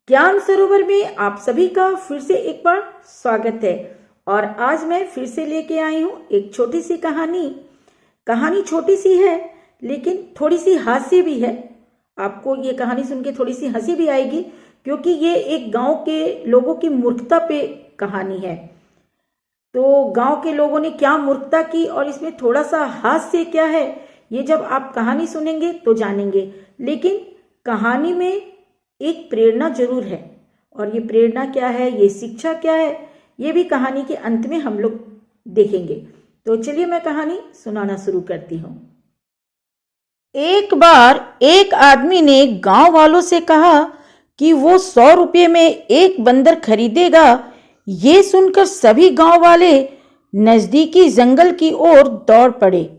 ज्ञान सरोवर में आप सभी का फिर से एक बार स्वागत है। और आज मैं फिर से लेके आई हूँ एक छोटी सी कहानी। कहानी छोटी सी है लेकिन थोड़ी सी हास्य भी है। आपको ये कहानी सुन के थोड़ी सी हंसी भी आएगी क्योंकि ये एक गांव के लोगों की मूर्खता पे कहानी है। तो गांव के लोगों ने क्या मूर्खता की और इसमें थोड़ा सा हास्य क्या है, ये जब आप कहानी सुनेंगे तो जानेंगे। लेकिन कहानी में एक प्रेरणा जरूर है, और ये प्रेरणा क्या है, ये शिक्षा क्या है, ये भी कहानी के अंत में हम लोग देखेंगे। तो चलिए मैं कहानी सुनाना शुरू करती हूँ। एक बार एक आदमी ने गांव वालों से कहा कि वो 100 रुपये में एक बंदर खरीदेगा। ये सुनकर सभी गांव वाले नजदीकी जंगल की ओर दौड़ पड़े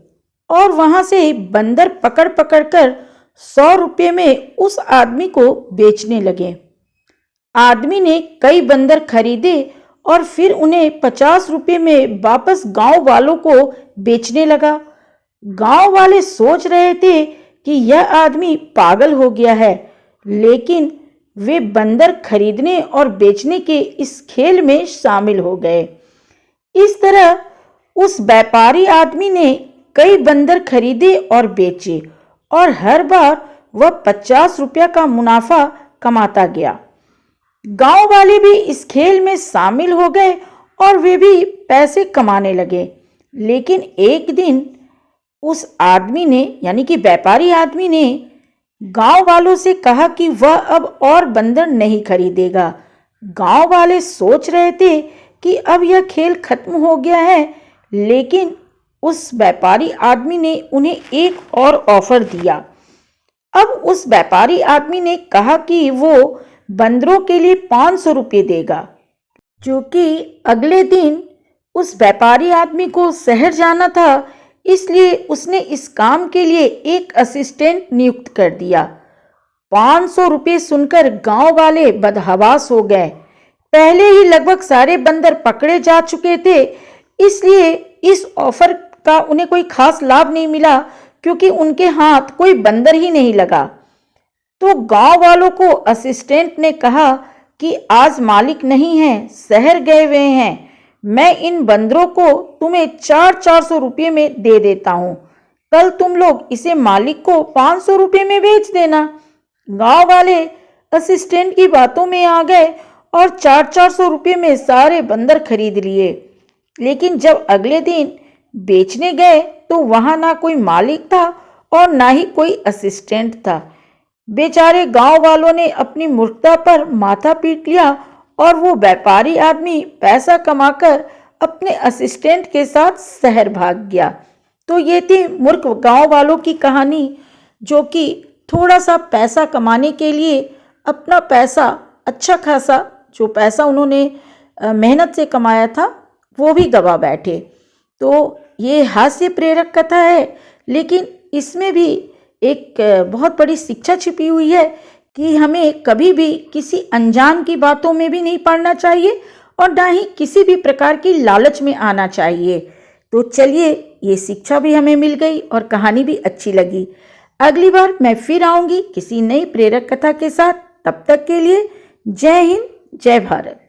और वहां से बंदर पकड़ पकड़ कर 100 रुपये में उस आदमी को बेचने लगे। आदमी ने कई बंदर खरीदे और फिर उन्हें 50 रुपये में वापस गांव वालों को बेचने लगा। गांव वाले सोच रहे थे कि यह आदमी पागल हो गया है, लेकिन वे बंदर खरीदने और बेचने के इस खेल में शामिल हो गए। इस तरह उस व्यापारी आदमी ने कई बंदर खरीदे और बेचे और हर बार वह 50 रुपया का मुनाफा कमाता गया। गांव वाले भी इस खेल में शामिल हो गए और वे भी पैसे कमाने लगे। लेकिन एक दिन उस आदमी ने, यानी कि व्यापारी आदमी ने, गांव वालों से कहा कि वह अब और बंदर नहीं खरीदेगा। गांव वाले सोच रहे थे कि अब यह खेल खत्म हो गया है, लेकिन उस व्यापारी आदमी ने उन्हें एक और ऑफर दिया। अब उस व्यापारी आदमी ने कहा कि वो बंदरों के लिए 500 रुपये देगा। क्योंकि अगले दिन उस व्यापारी आदमी को शहर जाना था, इसलिए उसने इस काम के लिए एक असिस्टेंट नियुक्त कर दिया। 500 रुपये सुनकर गांव वाले बदहवास हो गए। पहले ही लगभग सारे बंदर पकड़े जा चुके थे, इसलिए इस ऑफर का उन्हें कोई खास लाभ नहीं मिला क्योंकि उनके हाथ कोई बंदर ही नहीं लगा। तो गांव वालों को असिस्टेंट ने कहा कि आज मालिक नहीं है, शहर गए हुए हैं। मैं इन बंदरों को तुम्हें 400 रुपये में दे देता हूँ। कल तुम लोग इसे मालिक को 500 रुपये में बेच देना। गांव वाले असिस्टेंट की बातों में आ गए और 400 रुपये में सारे बंदर खरीद लिए। लेकिन जब अगले दिन बेचने गए तो वहां ना कोई मालिक था और ना ही कोई असिस्टेंट था। बेचारे गांव वालों ने अपनी मूर्खता पर माथा पीट लिया और वो व्यापारी आदमी पैसा कमाकर अपने असिस्टेंट के साथ शहर भाग गया। तो ये थी मूर्ख गांव वालों की कहानी, जो कि थोड़ा सा पैसा कमाने के लिए अपना पैसा, अच्छा खासा जो पैसा उन्होंने मेहनत से कमाया था, वो भी गवा बैठे। तो ये हास्य प्रेरक कथा है, लेकिन इसमें भी एक बहुत बड़ी शिक्षा छिपी हुई है कि हमें कभी भी किसी अनजान की बातों में भी नहीं पड़ना चाहिए और ना ही किसी भी प्रकार की लालच में आना चाहिए। तो चलिए, ये शिक्षा भी हमें मिल गई और कहानी भी अच्छी लगी। अगली बार मैं फिर आऊँगी किसी नई प्रेरक कथा के साथ। तब तक के लिए जय हिंद, जय भारत।